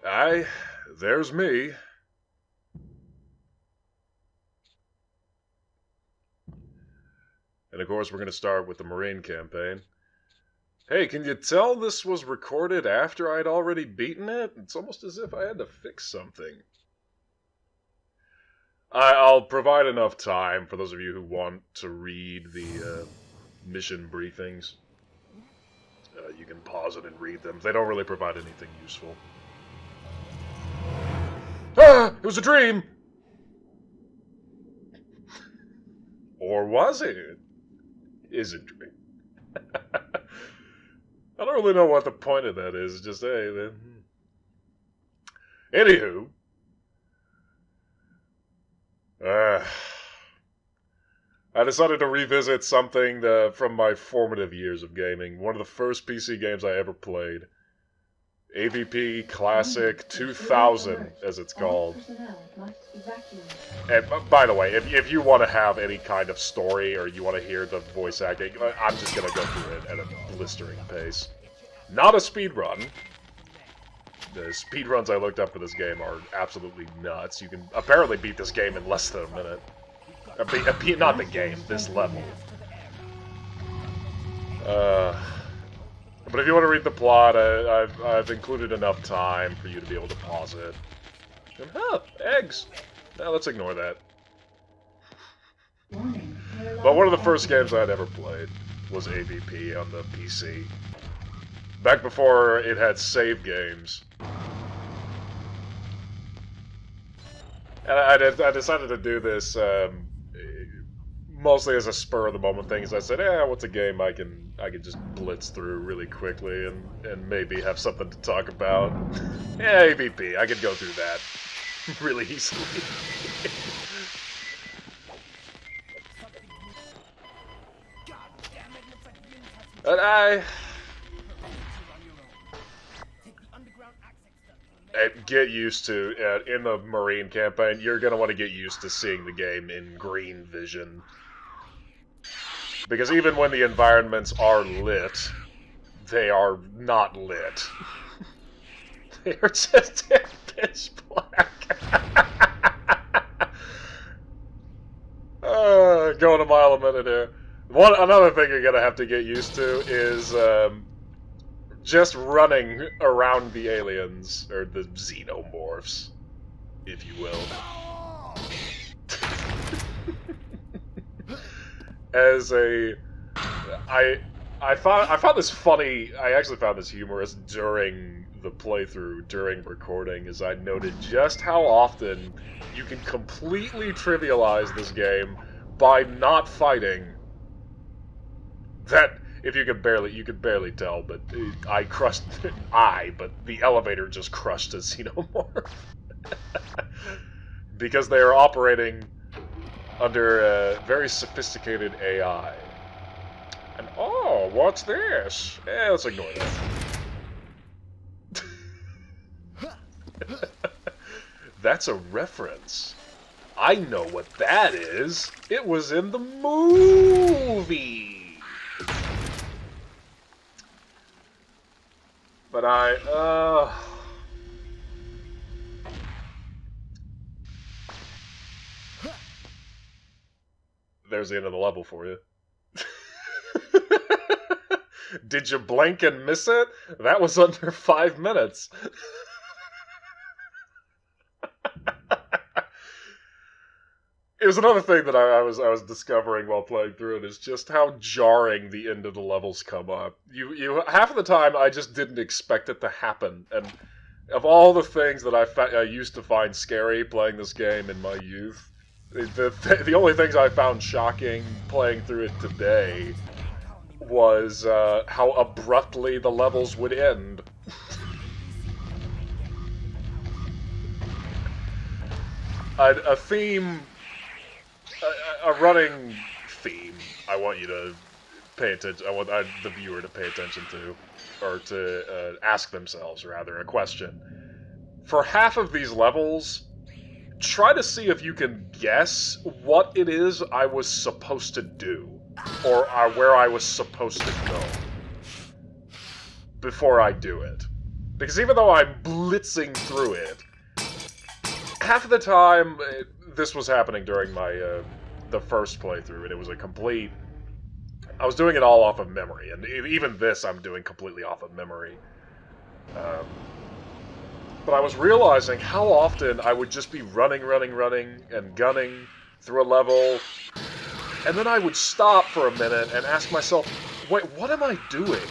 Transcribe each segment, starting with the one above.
Aye, there's me. And of course, we're going to start with the Marine campaign. Hey, can you tell this was recorded after I'd already beaten it? It's almost as if I had to fix something. I'll provide enough time for those of you who want to read the mission briefings. You can pause it and read them. They don't really provide anything useful. Ah! It was a dream! Or was it? Is it a dream? I don't really know what the point of that is. Just, hey, then. Anywho. I decided to revisit something from my formative years of gaming. One of the first PC games I ever played. AVP Classic 2000, as it's called. And by the way, if you want to have any kind of story or you want to hear the voice acting, I'm just going to go through it at a blistering pace. Not a speedrun. The speedruns I looked up for this game are absolutely nuts. You can apparently beat this game in less than a minute. Not the game, this level. But if you want to read the plot, I've included enough time for you to be able to pause it. And, eggs! Now let's ignore that. But one of the first games I'd ever played was AVP on the PC. Back before it had save games. And I decided to do this mostly as a spur-of-the-moment thing. As I said, what's a game I can just blitz through really quickly and maybe have something to talk about? Yeah, AVP. I could go through that really easily. And get used to, in the Marine campaign, you're going to want to get used to seeing the game in green vision. Because even when the environments are lit, they are not lit. They are just pitch black. Going a mile a minute here. Another thing you're going to have to get used to is just running around the aliens, or the xenomorphs, if you will. I found this funny. I actually found this humorous during the playthrough, during recording, as I noted just how often you can completely trivialize this game by not fighting. That, if you could barely tell, but but the elevator just crushed a xenomorph. Because they are operating under a very sophisticated AI. And, oh, what's this? Let's ignore that. That's a reference. I know what that is. It was in the movie. But there's the end of the level for you. Did you blink and miss it? That was under 5 minutes. It was another thing that I was discovering while playing through it, is just how jarring the end of the levels come up. You half of the time I just didn't expect it to happen, and of all the things that I used to find scary playing this game in my youth, the only things I found shocking playing through it today was how abruptly the levels would end. A theme. A running theme I want you to pay attention. I want the viewer to pay attention to, or to ask themselves, rather, a question. For half of these levels, try to see if you can guess what it is I was supposed to do, or where I was supposed to go, before I do it. Because even though I'm blitzing through it, half of the time, this was happening during my, the first playthrough, and it was a complete... I was doing it all off of memory, and even this I'm doing completely off of memory. But I was realizing how often I would just be running, and gunning through a level, and then I would stop for a minute and ask myself, wait, what am I doing?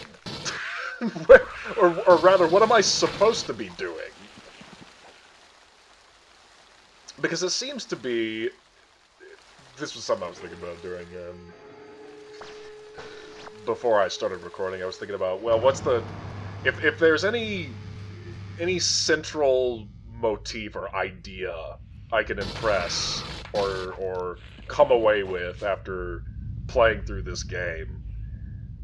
or rather, what am I supposed to be doing? Because it seems to be... This was something I was thinking about during... before I started recording, I was thinking about, well, what's the... If there's any central motif or idea I can impress or come away with after playing through this game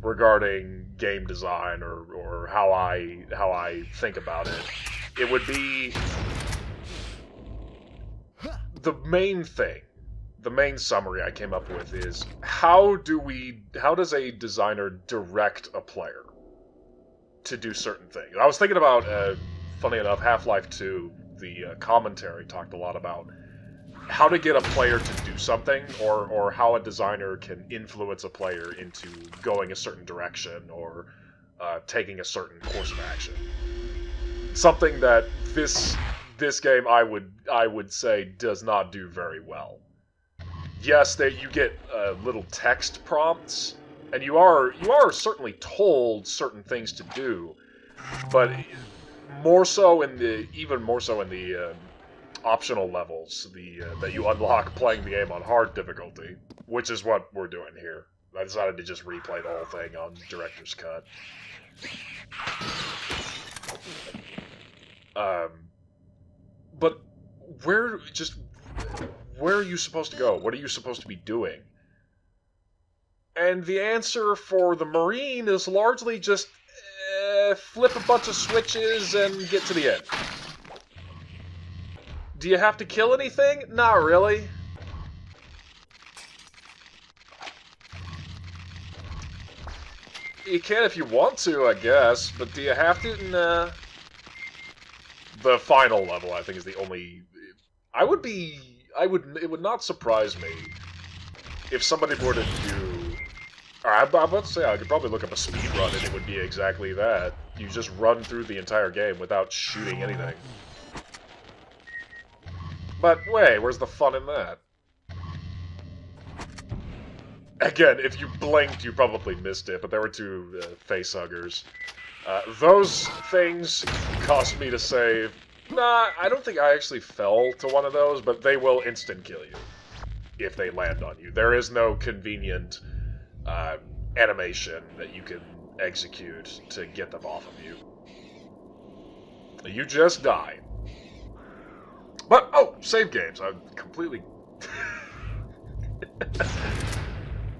regarding game design or how I think about it, it would be the main thing. The main summary I came up with is how does a designer direct a player to do certain things? I was thinking about, funny enough, Half-Life 2, the commentary talked a lot about how to get a player to do something, or how a designer can influence a player into going a certain direction or taking a certain course of action. Something that this game I would say does not do very well. Yes, you get little text prompts, and you are certainly told certain things to do, but even more so in the optional levels, that you unlock playing the game on hard difficulty, which is what we're doing here. I decided to just replay the whole thing on Director's Cut. But where are you supposed to go? What are you supposed to be doing? And the answer for the Marine is largely just flip a bunch of switches and get to the end. Do you have to kill anything? Not really. You can if you want to, I guess, but do you have to? Nah. The final level, I think, is the only... It would not surprise me if somebody were to do... I'm about to say, I could probably look up a speed run and it would be exactly that. You just run through the entire game without shooting anything. But wait, where's the fun in that? Again, if you blinked, you probably missed it, but there were two facehuggers. Those things caused me to save. Nah, I don't think I actually fell to one of those, but they will instant kill you if they land on you. There is no convenient animation that you can execute to get them off of you. You just die. But, oh, save games. I'm completely...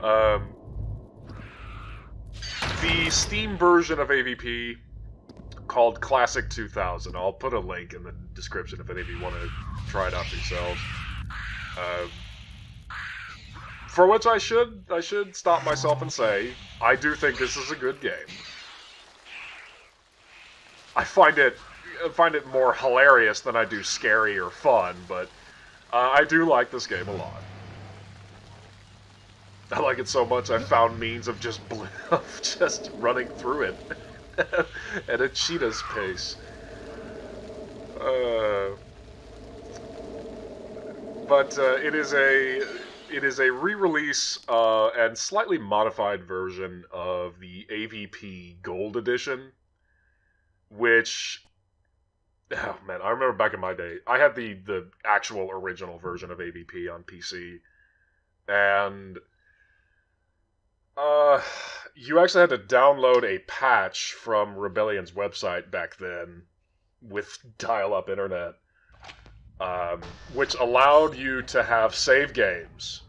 the Steam version of AVP called Classic 2000. I'll put a link in the description if any of you want to try it out for yourselves. For which I should stop myself and say, I do think this is a good game. I find it more hilarious than I do scary or fun, but I do like this game a lot. I like it so much I found means of just running through it at a cheetah's pace. But it is a re-release and slightly modified version of the AVP Gold Edition, which, oh man, I remember back in my day, I had the actual original version of AVP on PC, and you actually had to download a patch from Rebellion's website back then with dial-up internet, which allowed you to have save games.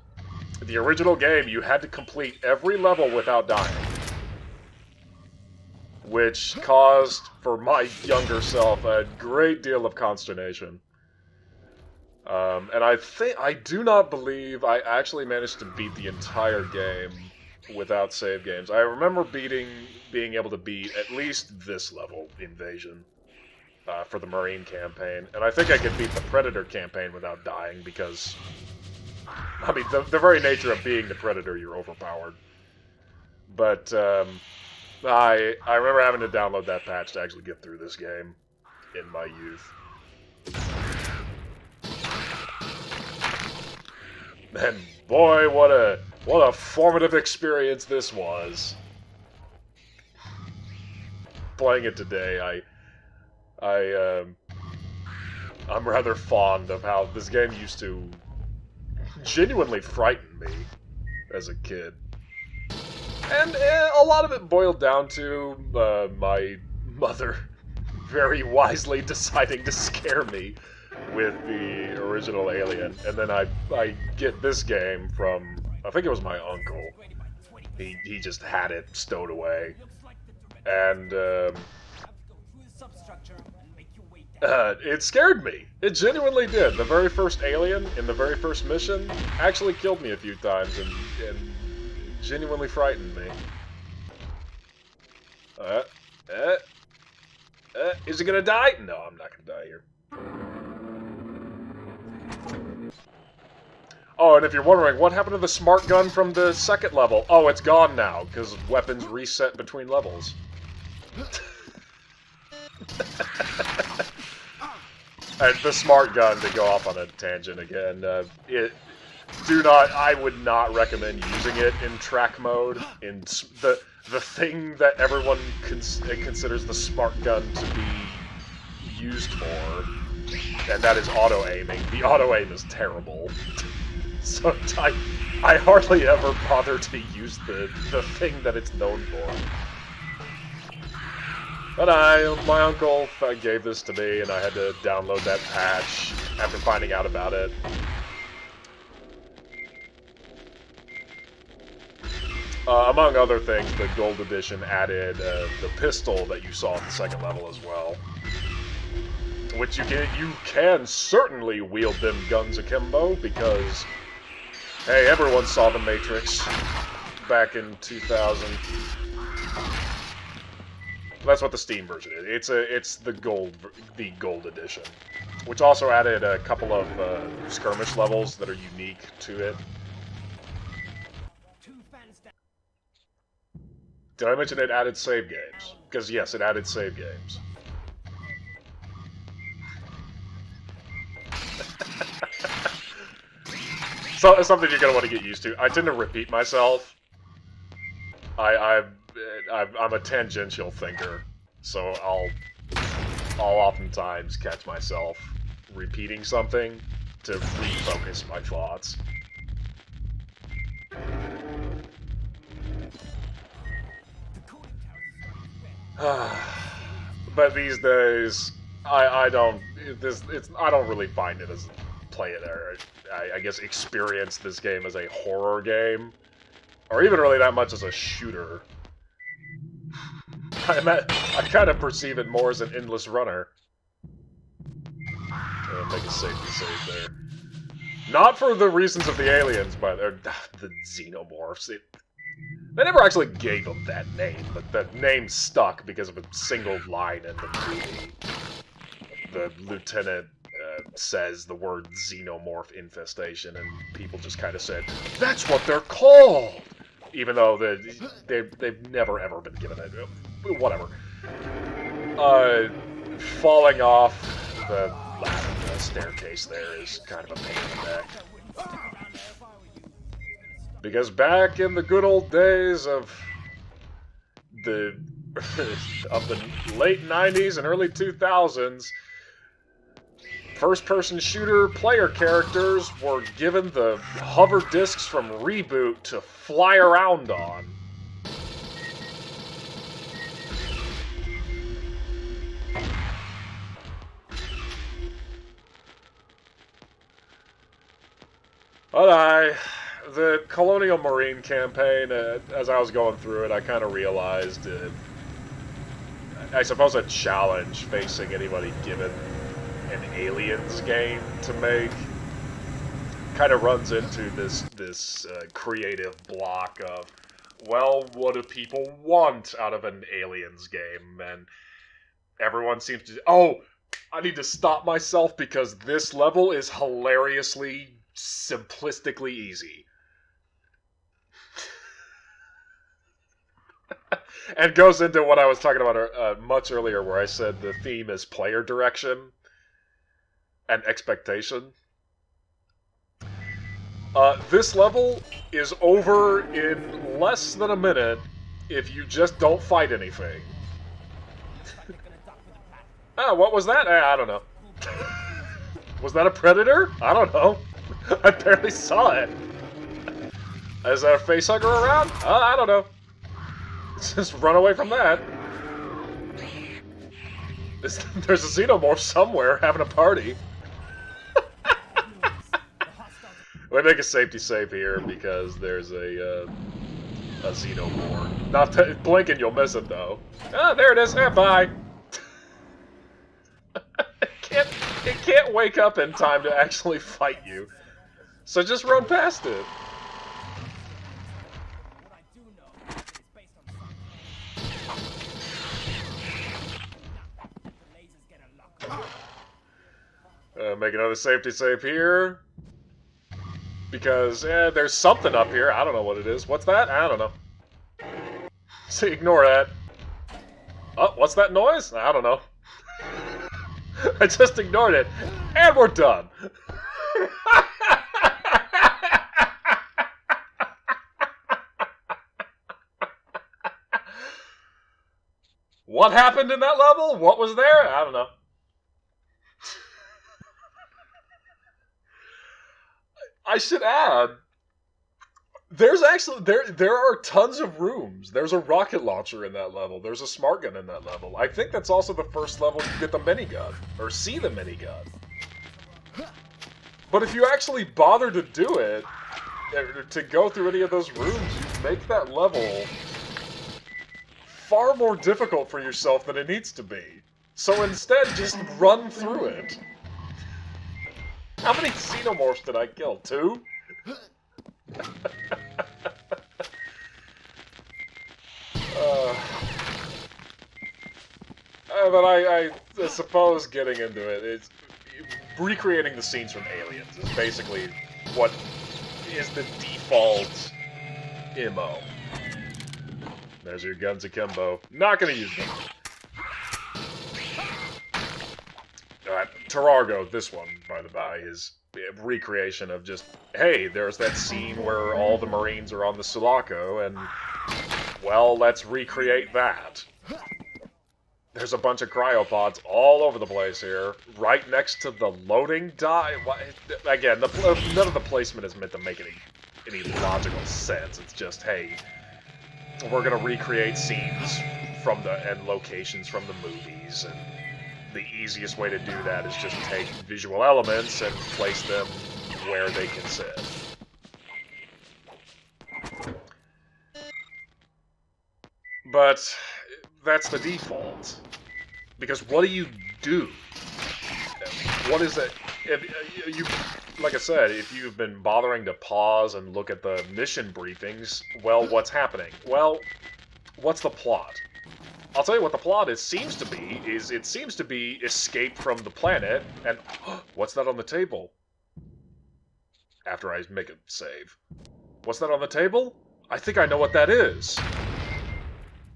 The original game, you had to complete every level without dying, which caused, for my younger self, a great deal of consternation. And I do not believe I actually managed to beat the entire game without save games. I remember being able to beat at least this level, Invasion. for the Marine campaign. And I think I could beat the Predator campaign without dying because, I mean, the very nature of being the Predator, you're overpowered. But I remember having to download that patch to actually get through this game in my youth. And boy, what a formative experience this was. Playing it today, I'm rather fond of how this game used to genuinely frighten me as a kid. And a lot of it boiled down to my mother very wisely deciding to scare me with the original Alien. And then I get this game from, I think it was my uncle. He just had it stowed away. And it scared me. It genuinely did. The very first Alien in the very first mission actually killed me a few times and genuinely frightened me. Is it gonna die? No, I'm not gonna die here. Oh, and if you're wondering, what happened to the smart gun from the second level? Oh, it's gone now, because weapons reset between levels. And the smart gun, to go off on a tangent again, I would not recommend using it in track mode. In the thing that everyone considers the smart gun to be used for, and that is auto-aiming. The auto-aim is terrible. So I hardly ever bother to use the thing that it's known for. But my uncle gave this to me, and I had to download that patch after finding out about it. Among other things, the Gold Edition added the pistol that you saw in the second level as well. Which you can certainly wield them guns akimbo, because, hey, everyone saw The Matrix back in 2000. That's what the Steam version is. It's the gold edition, which also added a couple of skirmish levels that are unique to it. Did I mention it added save games? Because yes, it added save games. So it's something you're gonna want to get used to. I tend to repeat myself. I'm a tangential thinker, so I'll oftentimes catch myself repeating something to refocus my thoughts. But these days, I don't really find it as play it or I guess experience this game as a horror game, or even really that much as a shooter. I kind of perceive it more as an endless runner. Make a save there. Not for the reasons of the aliens, but the xenomorphs. They never actually gave them that name, but that name stuck because of a single line in the movie. The lieutenant says the word xenomorph infestation, and people just kind of said, "That's what they're called!" Even though they've never ever been given it. Whatever. Falling off the staircase there is kind of a pain in the neck. Because back in the good old days of the late 90s and early 2000s, first-person shooter player characters were given the hover discs from Reboot to fly around on. But the Colonial Marine campaign, as I was going through it, I kind of realized, I suppose a challenge facing anybody given an Aliens game to make kind of runs into this creative block of, well, what do people want out of an Aliens game? And everyone seems to, oh, I need to stop myself because this level is hilariously, simplistically easy. And goes into what I was talking about much earlier, where I said the theme is player direction and expectation. This level is over in less than a minute if you just don't fight anything. What was that? I don't know. Was that a predator? I don't know. I barely saw it. Is that a facehugger around? I don't know. Just run away from that. There's a xenomorph somewhere having a party. We make a safety save here because there's a xenomorph. Not blinking, you'll miss it though. There it is. Bye. It can't wake up in time to actually fight you, so just run past it. Make another safety save here. Because, there's something up here. I don't know what it is. What's that? I don't know. So ignore that. Oh, what's that noise? I don't know. I just ignored it. And we're done. What happened in that level? What was there? I don't know. I should add, there's actually there are tons of rooms. There's a rocket launcher in that level. There's a smart gun in that level. I think that's also the first level you get the minigun or see the minigun. But if you actually bother to do it, to go through any of those rooms, you make that level far more difficult for yourself than it needs to be. So instead, just run through it. How many xenomorphs did I kill? 2? But I suppose getting into it, it's recreating the scenes from Aliens is basically what is the default MO. There's your guns akimbo. Not gonna use them. Tarago, this one, by the by, is a recreation of just, hey, there's that scene where all the Marines are on the Sulaco, and, well, let's recreate that. There's a bunch of cryopods all over the place here, right next to the loading dock. Again, none of the placement is meant to make any logical sense. It's just, hey, we're gonna recreate scenes from and locations from the movies, and the easiest way to do that is just take visual elements and place them where they can sit. But that's the default. Because what do you do? What is it? Like I said, if you've been bothering to pause and look at the mission briefings, well, what's happening? Well, what's the plot? I'll tell you what the plot seems to be escape from the planet, and what's that on the table? After I make a save. What's that on the table? I think I know what that is.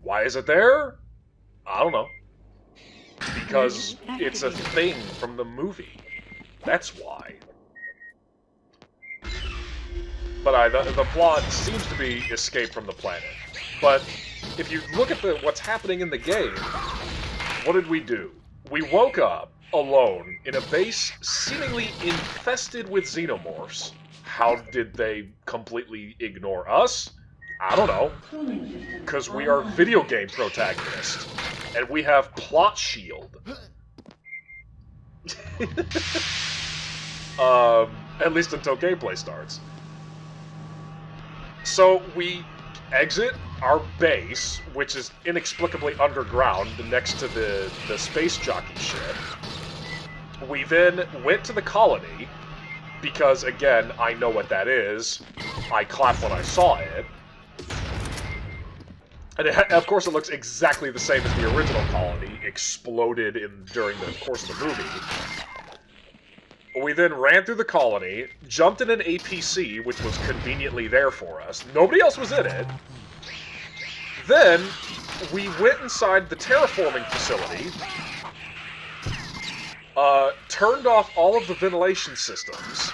Why is it there? I don't know. Because it's a thing from the movie. That's why. But the plot seems to be escape from the planet. But if you look at what's happening in the game, what did we do? We woke up alone in a base seemingly infested with xenomorphs. How did they completely ignore us? I don't know. Because we are video game protagonists. And we have plot shield. At least until gameplay starts. So we exit our base, which is inexplicably underground next to the space jockey ship. We then went to the colony, because again, I know what that is. I clapped when I saw it. And of course it looks exactly the same as the original colony, exploded during the course of the movie. We then ran through the colony, jumped in an APC, which was conveniently there for us. Nobody else was in it. Then, we went inside the terraforming facility, turned off all of the ventilation systems,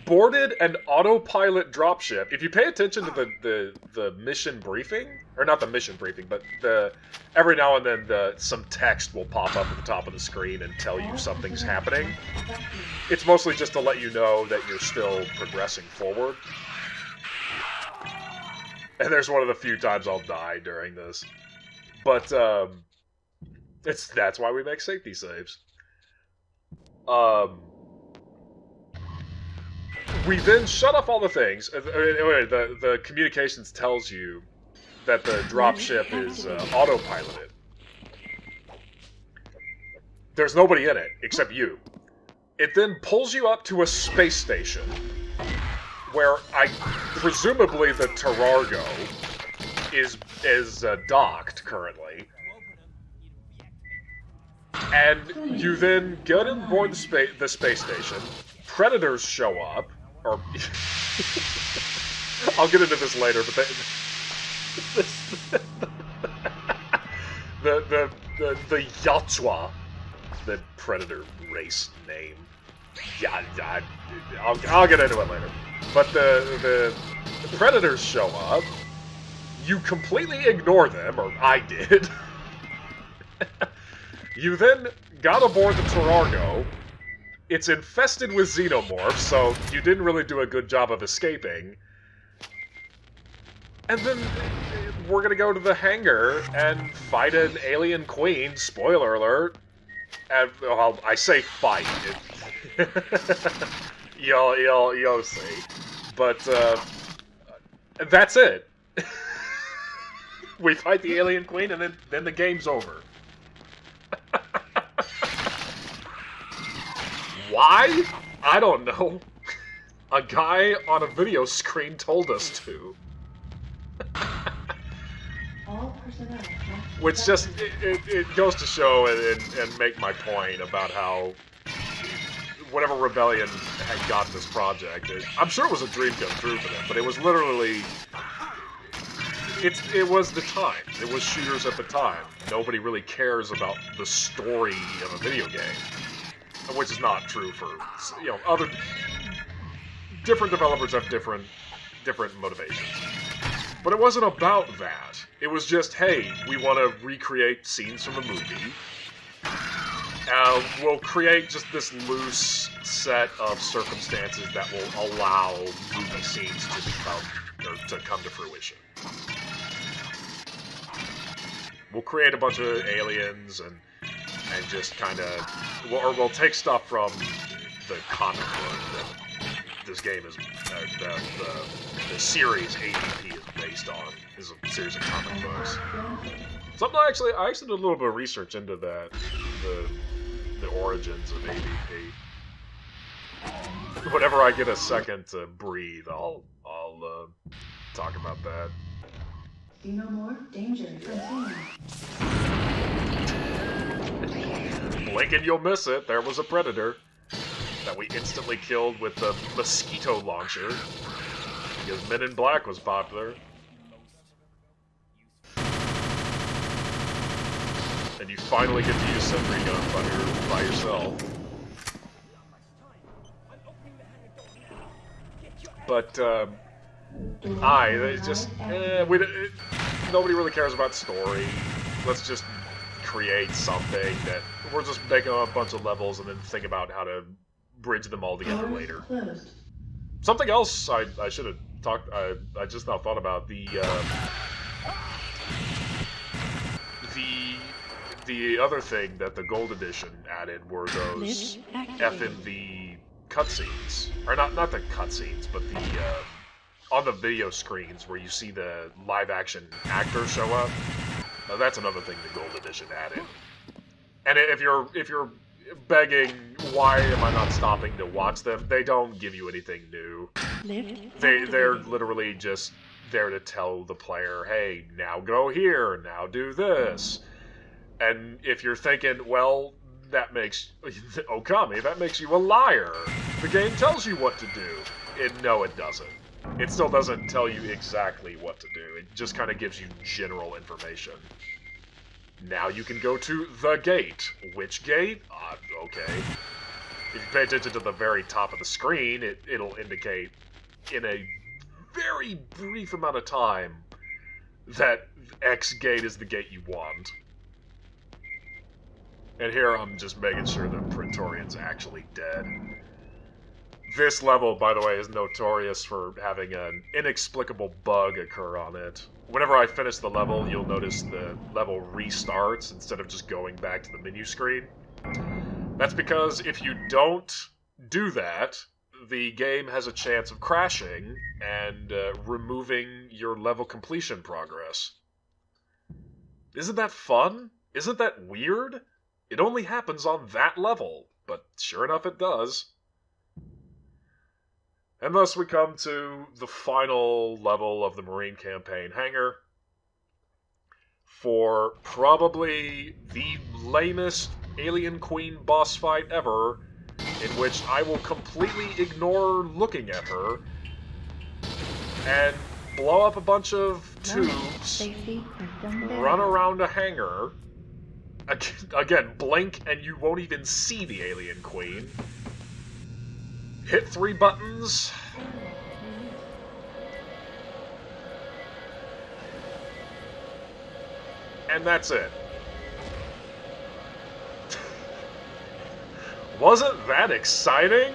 boarded an autopilot dropship. If you pay attention to the mission briefing, or not the mission briefing, but every now and then some text will pop up at the top of the screen and tell you something's happening. It's mostly just to let you know that you're still progressing forward. And there's one of the few times I'll die during this. But that's why we make safety saves. We then shut off all the things. The communications tells you that the dropship is autopiloted. There's nobody in it except you. It then pulls you up to a space station where presumably the Terrargo is docked currently. And you then get on board the space station. Predators show up, or I'll get into this later, but the Yachwa, the predator race name. Yeah, I'll get into it later. But the predators show up. You completely ignore them, or I did. You then got aboard the Terrargo. It's infested with xenomorphs, so you didn't really do a good job of escaping. And then we're gonna go to the hangar and fight an alien queen, spoiler alert. And, well, I say fight. You'll see. But, that's it. We fight the alien queen and then the game's over. Why? I don't know. A guy on a video screen told us to. Which just, it goes to show and make my point about how whatever rebellion had got this project, I'm sure it was a dream come true for them, but it was literally, it was the time. It was shooters at the time. Nobody really cares about the story of a video game. Which is not true for, other different developers have different motivations. But it wasn't about that. It was just, hey, we want to recreate scenes from the movie. We'll create just this loose set of circumstances that will allow movie scenes to come to fruition. We'll create a bunch of aliens and just kind of, or we'll take stuff from the comic book that this game is, the series AVP is based on, is a series of comic books. Something I actually did a little bit of research into that, the origins of AVP. Whenever I get a second to breathe, I'll talk about that. See no more danger from Blink and you'll miss it. There was a predator that we instantly killed with the mosquito launcher because Men in Black was popular. And you finally get to use sentry gun by yourself. But nobody really cares about story. Let's just create something that we're just making a bunch of levels and then think about how to bridge them all together later. Something else I should have talked. I just now thought about the other thing that the Gold Edition added were those FMV cutscenes, or not the cutscenes, but the on the video screens where you see the live action actors show up. Now that's another thing the Gold Edition added. And if you're begging, why am I not stopping to watch them? They don't give you anything new. They're literally just there to tell the player, hey, now go here, now do this. And if you're thinking, well, that makes Okami, that makes you a liar. The game tells you what to do. No, it doesn't. It still doesn't tell you exactly what to do. It just kind of gives you general information. Now you can go to the gate. Which gate? Okay. If you pay attention to the very top of the screen, it'll indicate in a very brief amount of time that X gate is the gate you want. And here I'm just making sure that Praetorian's actually dead. This level, by the way, is notorious for having an inexplicable bug occur on it. Whenever I finish the level, you'll notice the level restarts instead of just going back to the menu screen. That's because if you don't do that, the game has a chance of crashing and removing your level completion progress. Isn't that fun? Isn't that weird? It only happens on that level, but sure enough it does. And thus we come to the final level of the Marine Campaign hangar for probably the lamest Alien Queen boss fight ever, in which I will completely ignore looking at her and blow up a bunch of tubes, run around a hangar, again, blink and you won't even see the Alien Queen, hit 3 buttons, and that's it. Wasn't that exciting?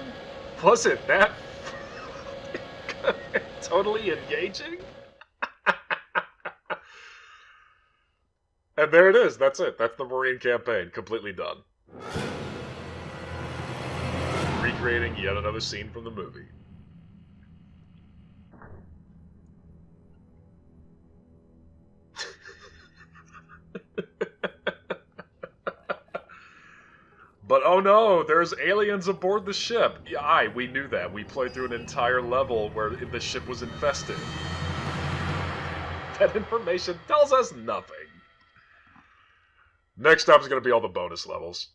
Wasn't that totally engaging? And there it is. That's it. That's the Marine campaign. Completely done. Recreating yet another scene from the movie. But oh no, there's aliens aboard the ship. Yeah, we knew that. We played through an entire level where the ship was infested. That information tells us nothing. Next up is going to be all the bonus levels.